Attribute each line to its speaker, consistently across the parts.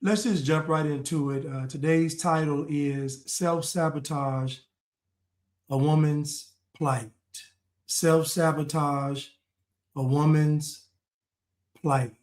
Speaker 1: Let's just jump right into it. Today's title is Self-Sabotage, a Woman's Plight. Self-Sabotage, a Woman's Plight.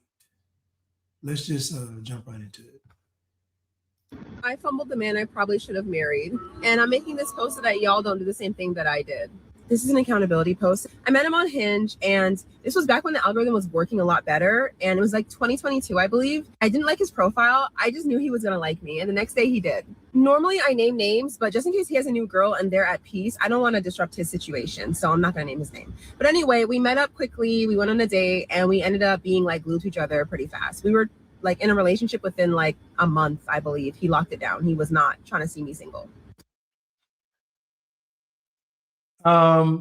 Speaker 1: Let's just jump right into it.
Speaker 2: I fumbled the man I probably should have married. And I'm making this post so that y'all don't do the same thing that I did. This is an accountability post. I met him on Hinge, and this was back when the algorithm was working a lot better. And it was like 2022, I believe. I didn't like his profile. I just knew he was going to like me. And the next day he did. Normally I name names, but just in case he has a new girl and they're at peace, I don't want to disrupt his situation. So I'm not going to name his name. But anyway, we met up quickly. We went on a date, and we ended up being like glued to each other pretty fast. We were like in a relationship within like a month, I believe. He locked it down. He was not trying to see me single.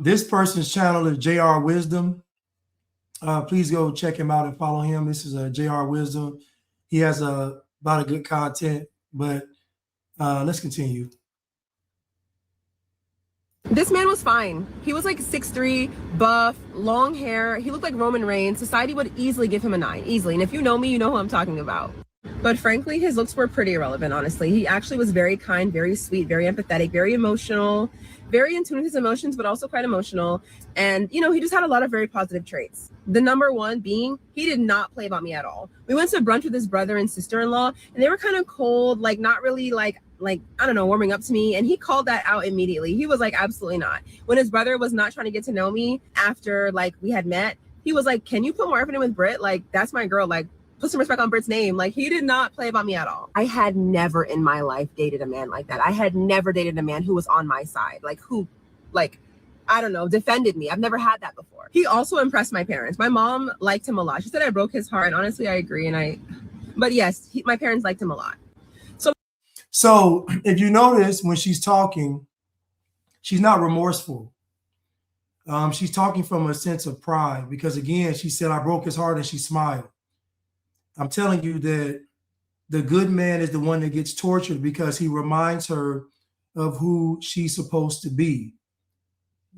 Speaker 1: This person's channel is JR Wisdom. Please go check him out and follow him. This is JR Wisdom. He has a lot of good content, but let's continue.
Speaker 2: This man was fine. He was like 6'3", buff, long hair. He looked like Roman Reigns. Society would easily give him a 9, easily. And if you know me, you know who I'm talking about. But frankly, his looks were pretty irrelevant, honestly. He actually was very kind, very sweet, very empathetic, very emotional, very in tune with his emotions, but also quite emotional. And, you know, he just had a lot of very positive traits. The number one being, he did not play about me at all. We went to brunch with his brother and sister-in-law, and they were kind of cold, like not really like, I don't know, warming up to me. And he called that out immediately. He was like, absolutely not. When his brother was not trying to get to know me after like we had met, he was like, can you put more effort in with Britt? Like, that's my girl. Like, put some respect on Britt's name. Like, he did not play about me at all. I had never in my life dated a man like that. I had never dated a man who was on my side, like who, like, I don't know, defended me. I've never had that before. He also impressed my parents. My mom liked him a lot. She said I broke his heart. And honestly, I agree. But yes, my parents liked him a lot.
Speaker 1: So if you notice, when she's talking, she's not remorseful. She's talking from a sense of pride because, again, she said, I broke his heart, and she smiled. I'm telling you that the good man is the one that gets tortured because he reminds her of who she's supposed to be.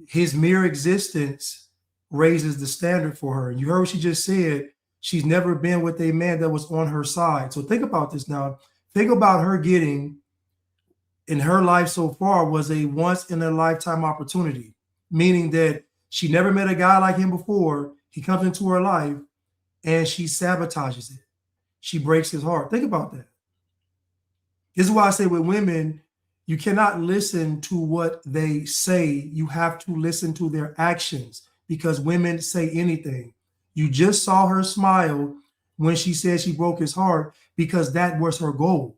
Speaker 1: His mere existence raises the standard for her. You heard what she just said. She's never been with a man that was on her side. So think about this now. Think about her getting in her life so far was a once in a lifetime opportunity, meaning that she never met a guy like him before. He comes into her life and she sabotages it. She breaks his heart. Think about that. This is why I say with women, you cannot listen to what they say. You have to listen to their actions because women say anything. You just saw her smile when she said she broke his heart because that was her goal.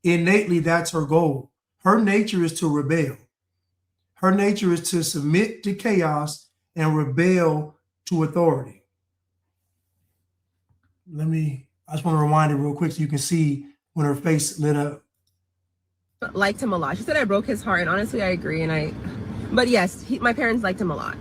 Speaker 1: Innately, that's her goal. Her nature is to rebel. Her nature is to submit to chaos and rebel to authority. I just want to rewind it real quick so you can see when her face lit up.
Speaker 2: Liked him a lot. She said I broke his heart, and honestly, I agree. But yes, my parents liked him a lot.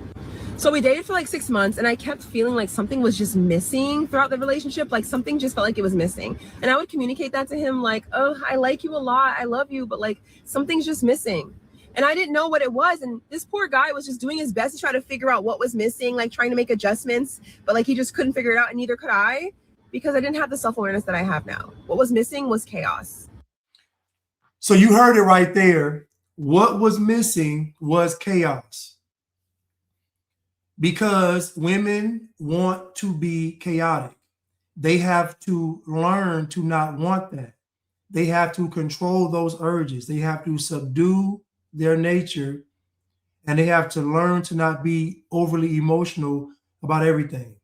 Speaker 2: So we dated for like 6 months, and I kept feeling like something was just missing throughout the relationship. Like something just felt like it was missing. And I would communicate that to him like, oh, I like you a lot. I love you, but like something's just missing. And I didn't know what it was. And this poor guy was just doing his best to try to figure out what was missing, like trying to make adjustments, but like he just couldn't figure it out, and neither could I, because I didn't have the self-awareness that I have now. What was missing was chaos.
Speaker 1: So you heard it right there. What was missing was chaos. Because women want to be chaotic. They have to learn to not want that. They have to control those urges. They have to subdue their nature, and they have to learn to not be overly emotional about everything.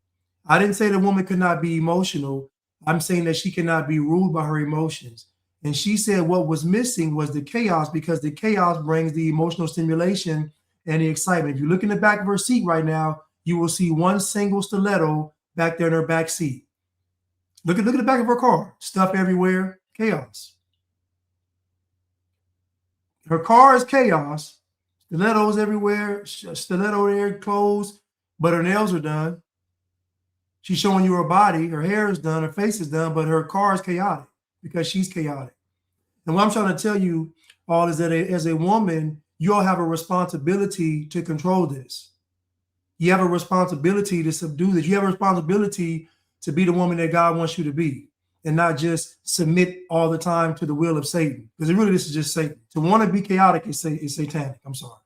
Speaker 1: I didn't say the woman could not be emotional. I'm saying that she cannot be ruled by her emotions. And she said what was missing was the chaos because the chaos brings the emotional stimulation and the excitement. If you look in the back of her seat right now, you will see one single stiletto back there in her back seat. Look at the back of her car. Stuff everywhere, chaos. Her car is chaos. Stilettos everywhere, stiletto there, clothes, but her nails are done. She's showing you her body, her hair is done, her face is done, but her car is chaotic because she's chaotic. And what I'm trying to tell you all is that as a woman, you all have a responsibility to control this. You have a responsibility to subdue this. You have a responsibility to be the woman that God wants you to be. and not just submit all the time to the will of Satan. Because really, this is just Satan. To want to be chaotic is satanic. I'm sorry.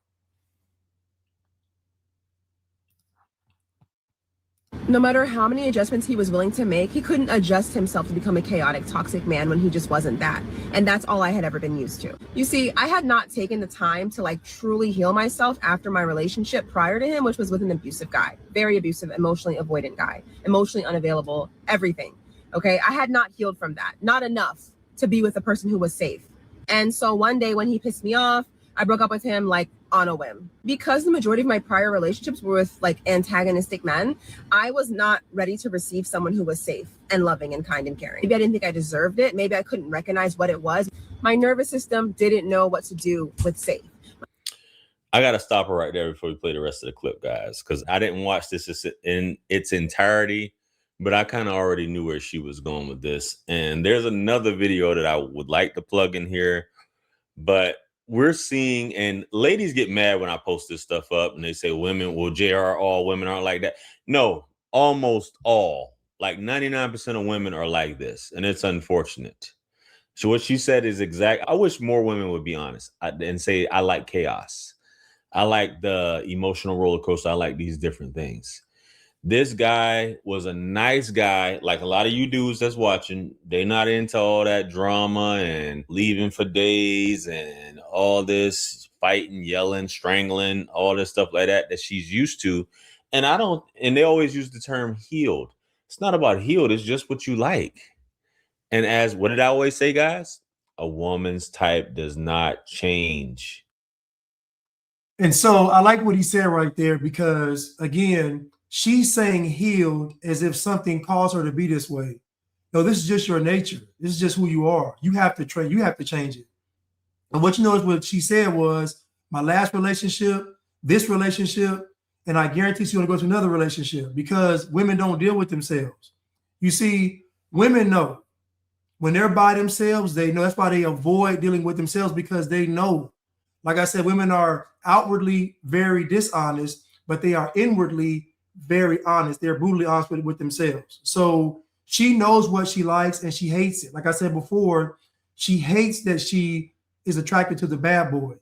Speaker 2: No matter how many adjustments he was willing to make, he couldn't adjust himself to become a chaotic, toxic man when he just wasn't that. And that's all I had ever been used to. You see, I had not taken the time to like truly heal myself after my relationship prior to him, which was with an abusive guy, very abusive, emotionally avoidant guy, emotionally unavailable, everything. Okay, I had not healed from that, not enough to be with a person who was safe. And so one day when he pissed me off, I broke up with him like on a whim. Because the majority of my prior relationships were with like antagonistic men, I was not ready to receive someone who was safe and loving and kind and caring. Maybe I didn't think I deserved it. Maybe I couldn't recognize what it was. My nervous system didn't know what to do with safe.
Speaker 3: I got to stop her right there before we play the rest of the clip, guys, because I didn't watch this in its entirety, but I kind of already knew where she was going with this. And there's another video that I would like to plug in here, but we're seeing, and ladies get mad when I post this stuff up and they say women, well, JR, all women aren't like that. No, almost all, like 99% of women are like this. And it's unfortunate. So what she said is exact. I wish more women would be honest and say, I like chaos. I like the emotional roller coaster. I like these different things. This guy was a nice guy. Like a lot of you dudes that's watching, they're not into all that drama and leaving for days and all this fighting, yelling, strangling, all this stuff like that she's used to. And they always use the term healed. It's not about healed. It's just what you like. And what did I always say, guys? A woman's type does not change.
Speaker 1: And so I like what he said right there, because again, she's saying healed as if something caused her to be this way. No, this is just your nature. This is just who you are. You have to train. You have to change it. And what you know is what she said was my last relationship, this relationship, and I guarantee she's going to go to another relationship, because women don't deal with themselves. You see, women know when they're by themselves, they know. That's why they avoid dealing with themselves, because they know. Like I said, women are outwardly very dishonest, but they are inwardly very honest. They're brutally honest with themselves. So she knows what she likes and she hates it. Like I said before, she hates that she is attracted to the bad boy.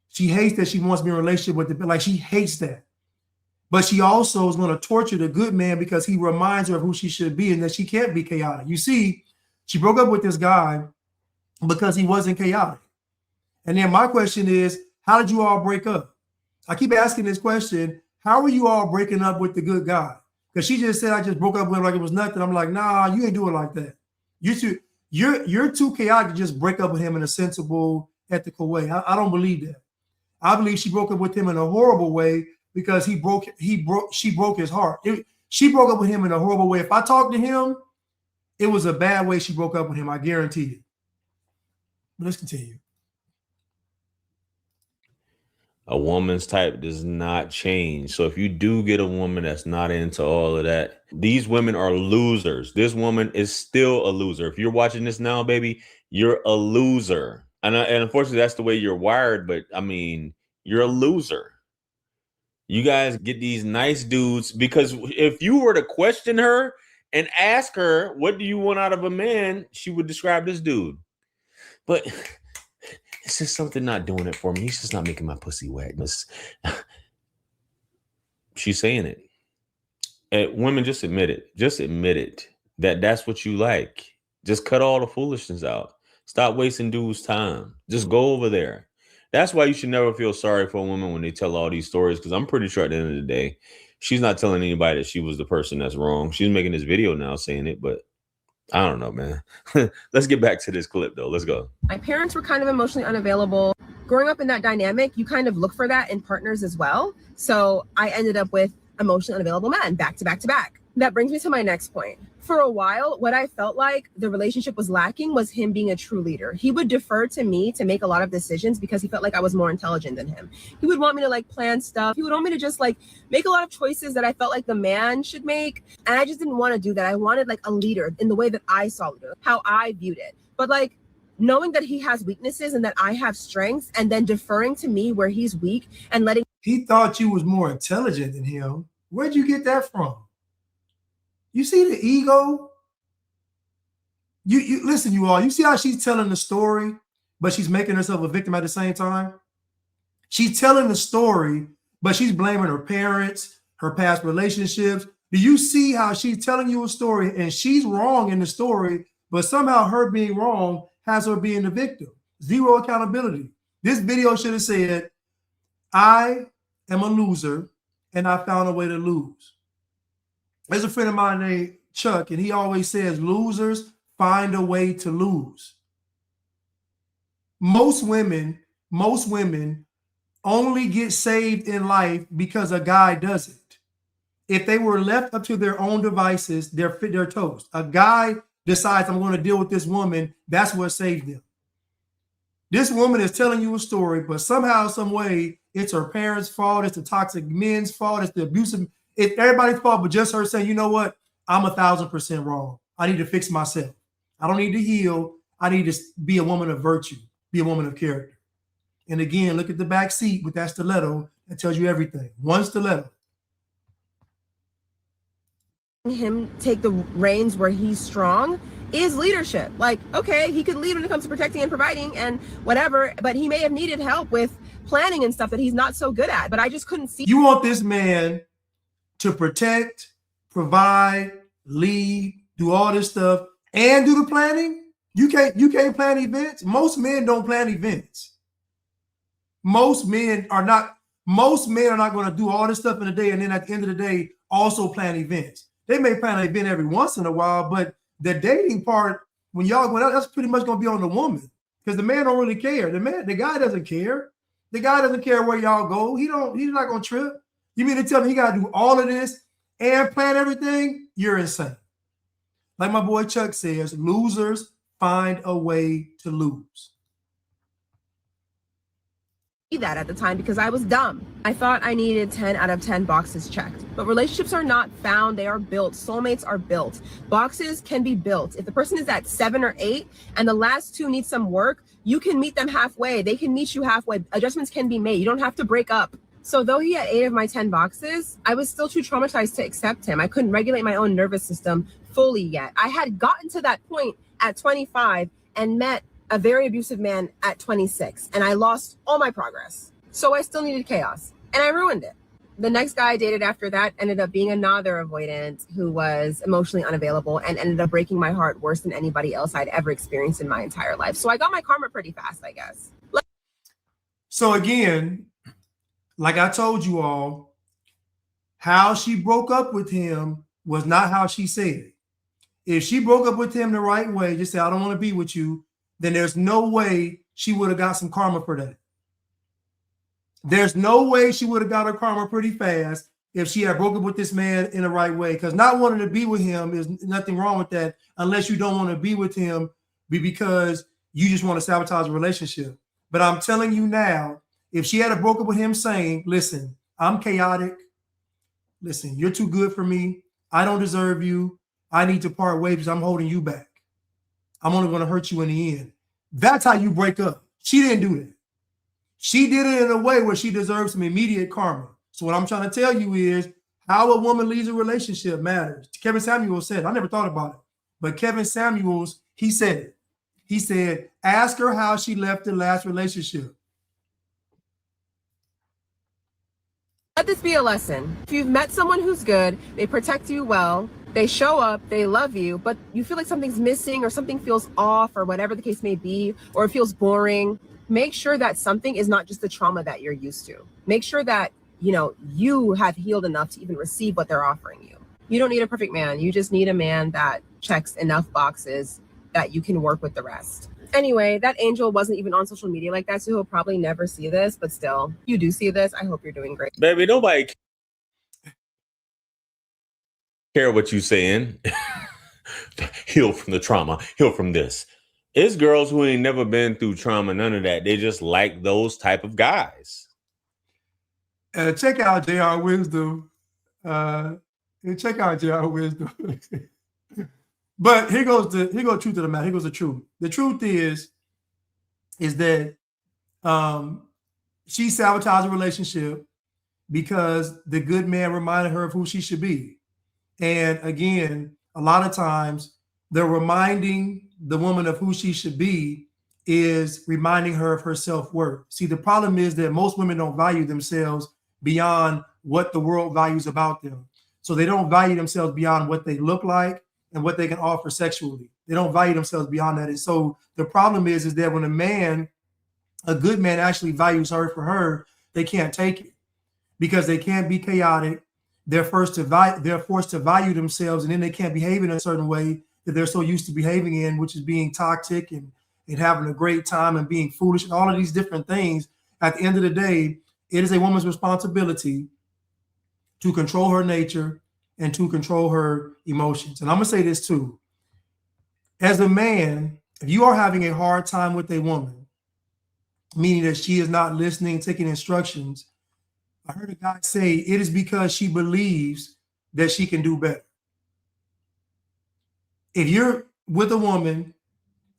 Speaker 1: She hates that she wants to be in a relationship with the, like, she hates that. But she also is going to torture the good man because he reminds her of who she should be and that she can't be chaotic. You see, she broke up with this guy because he wasn't chaotic. And then my question is, how did you all break up? I keep asking this question. How are you all breaking up with the good guy? Because she just said, I just broke up with him like it was nothing. I'm like, nah, you ain't do it like that. You're too chaotic to just break up with him in a sensible, ethical way. I don't believe that. I believe she broke up with him in a horrible way because she broke his heart. She broke up with him in a horrible way. If I talked to him, it was a bad way she broke up with him. I guarantee it. But let's continue.
Speaker 3: A woman's type does not change. So if you do get a woman that's not into all of that, these women are losers. This woman is still a loser. If you're watching this now, baby, you're a loser. And unfortunately, that's the way you're wired. But I mean, you're a loser. You guys get these nice dudes, because if you were to question her and ask her, what do you want out of a man? She would describe this dude. But it's just something not doing it for me. He's just not making my pussy wet. She's saying it. Women, just admit it. Just admit it. That's what you like. Just cut all the foolishness out. Stop wasting dudes' time. Just go over there. That's why you should never feel sorry for a woman when they tell all these stories, because I'm pretty sure at the end of the day, she's not telling anybody that she was the person that's wrong. She's making this video now saying it, but I don't know, man. Let's get back to this clip, though. Let's go.
Speaker 2: My parents were kind of emotionally unavailable. Growing up in that dynamic, you kind of look for that in partners as well. So I ended up with emotionally unavailable men back to back to back. That brings me to my next point. For a while, what I felt like the relationship was lacking was him being a true leader. He would defer to me to make a lot of decisions because he felt like I was more intelligent than him. He would want me to like plan stuff. He would want me to just like make a lot of choices that I felt like the man should make. And I just didn't want to do that. I wanted like a leader in the way that I saw leader, how I viewed it. But like knowing that he has weaknesses and that I have strengths, and then deferring to me where he's weak and letting.
Speaker 1: He thought you was more intelligent than him. Where'd you get that from? You see the ego? You listen, you all. You see how she's telling the story, but she's making herself a victim at the same time. She's telling the story, but she's blaming her parents, her past relationships. Do you see how she's telling you a story and she's wrong in the story, but somehow her being wrong has her being the victim? Zero accountability. This video should have said, I am a loser and I found a way to lose. There's a friend of mine named Chuck, and he always says, losers find a way to lose. Most women only get saved in life because a guy does it. If they were left up to their own devices, they're toast. A guy decides, I'm going to deal with this woman. That's what saved them. This woman is telling you a story, but somehow, some way, it's her parents' fault. It's the toxic men's fault. It's the abusive. It's everybody's fault, but just her saying, you know what? I'm 1,000% wrong. I need to fix myself. I don't need to heal. I need to be a woman of virtue, be a woman of character. And again, look at the back seat with that stiletto that tells you everything. One stiletto.
Speaker 2: Him take the reins where he's strong is leadership. Like, okay, he could lead when it comes to protecting and providing and whatever, but he may have needed help with planning and stuff that he's not so good at. But I just couldn't see.
Speaker 1: You want this man to protect, provide, lead, do all this stuff, and do the planning? You can't plan events. Most men don't plan events. Most men are not going to do all this stuff in a day and then at the end of the day also plan events. They may plan an event every once in a while, but the dating part, when y'all go out, that's pretty much going to be on the woman because the man don't really care. The guy doesn't care. The guy doesn't care where y'all go. He's not going to trip. You mean to tell me he got to do all of this and plan everything? You're insane. Like my boy Chuck says, losers find a way to lose.
Speaker 2: That at the time because I was dumb. I thought I needed 10 out of 10 boxes checked. But relationships are not found, they are built. Soulmates are built. Boxes can be built. If the person is at 7 or 8 and the last 2 need some work, you can meet them halfway. They can meet you halfway. Adjustments can be made. You don't have to break up. So though he had 8 of my 10 boxes, I was still too traumatized to accept him. I couldn't regulate my own nervous system fully yet. I had gotten to that point at 25 and met a very abusive man at 26, and I lost all my progress. So I still needed chaos, and I ruined it. The next guy I dated after that ended up being another avoidant who was emotionally unavailable and ended up breaking my heart worse than anybody else I'd ever experienced in my entire life. So I got my karma pretty fast, I guess.
Speaker 1: So again, like I told you all, how she broke up with him was not how she said it. If she broke up with him the right way, just say, I don't want to be with you, then there's no way she would have got some karma for that. There's no way she would have got her karma pretty fast if she had broken up with this man in the right way. Because not wanting to be with him is nothing wrong with that, unless you don't want to be with him because you just want to sabotage a relationship. But I'm telling you now, if she had broken up with him saying, listen, I'm chaotic. Listen, you're too good for me. I don't deserve you. I need to part ways because I'm holding you back. I'm only going to hurt you in the end. That's how you break up. She didn't do that. She did it in a way where she deserves some immediate karma. So what I'm trying to tell you is how a woman leaves a relationship matters. Kevin Samuels said, I never thought about it, but Kevin Samuels, he said it. He said, ask her how she left the last relationship.
Speaker 2: Let this be a lesson. If you've met someone who's good, they protect you well, they show up, they love you, but you feel like something's missing or something feels off or whatever the case may be, or it feels boring, make sure that something is not just the trauma that you're used to. Make sure that, you have healed enough to even receive what they're offering you. You don't need a perfect man. You just need a man that checks enough boxes that you can work with the rest. Anyway, that angel wasn't even on social media like that, so he'll probably never see this, but still, you do see this. I hope you're doing great.
Speaker 3: Baby, nobody care what you saying. Heal from the trauma, heal from this. It's girls who ain't never been through trauma, none of that. They just like those type of guys.
Speaker 1: Check out JR Wisdom. Check out JR Wisdom. But here goes truth of the matter. Here goes the truth. The truth is that she sabotaged a relationship because the good man reminded her of who she should be. And again, a lot of times the reminding the woman of who she should be is reminding her of her self-worth. See, the problem is that most women don't value themselves beyond what the world values about them. So they don't value themselves beyond what they look like and what they can offer sexually. They don't value themselves beyond that. And so the problem is that when a good man actually values her for her, they can't take it because they can't be chaotic. They're forced to value themselves, and then they can't behave in a certain way that they're so used to behaving in, which is being toxic and having a great time and being foolish and all of these different things. At the end of the day, it is a woman's responsibility to control her nature and to control her emotions. And I'm gonna say this too. As a man, if you are having a hard time with a woman, meaning that she is not listening, taking instructions, I heard a guy say it is because she believes that she can do better. If you're with a woman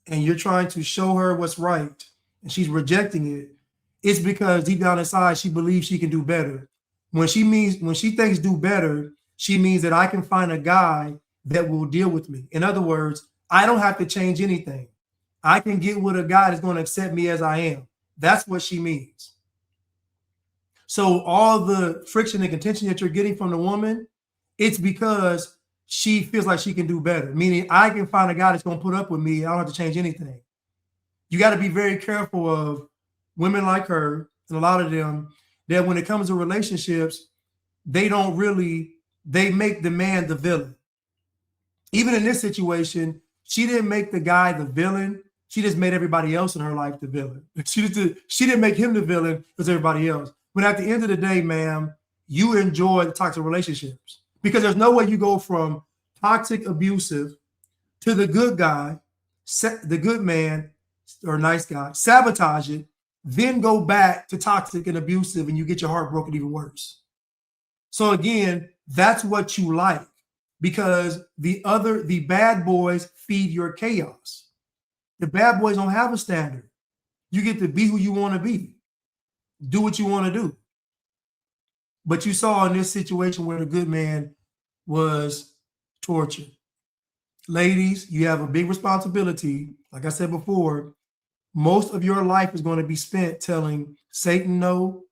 Speaker 1: and you're trying to show her what's right and she's rejecting it, it's because deep down inside she believes she can do better. When she thinks do better, she means that I can find a guy that will deal with me. In other words, I don't have to change anything. I can get with a guy that's going to accept me as I am. That's what she means. So all the friction and contention that you're getting from the woman, it's because she feels like she can do better, meaning I can find a guy that's going to put up with me. I don't have to change anything. You got to be very careful of women like her, and a lot of them, that when it comes to relationships, they make the man the villain. Even in this situation, she didn't make the guy the villain. She just made everybody else in her life the villain. She didn't make him the villain, it was everybody else. But at the end of the day, ma'am, you enjoy toxic relationships because there's no way you go from toxic, abusive to the good guy, the good man or nice guy, sabotage it, then go back to toxic and abusive, and you get your heart broken even worse. So again, that's what you like because the bad boys feed your chaos. The bad boys don't have a standard. You get to be who you want to be. Do what you want to do. But you saw in this situation where the good man was tortured. Ladies, you have a big responsibility. Like I said before, most of your life is going to be spent telling Satan no,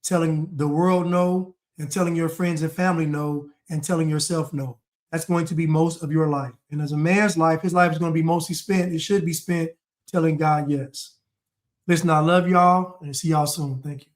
Speaker 1: telling the world no, and telling your friends and family no, and telling yourself no. That's going to be most of your life. And as a man's life, his life is going to be mostly spent. It should be spent telling God yes. Listen, I love y'all and see y'all soon. Thank you.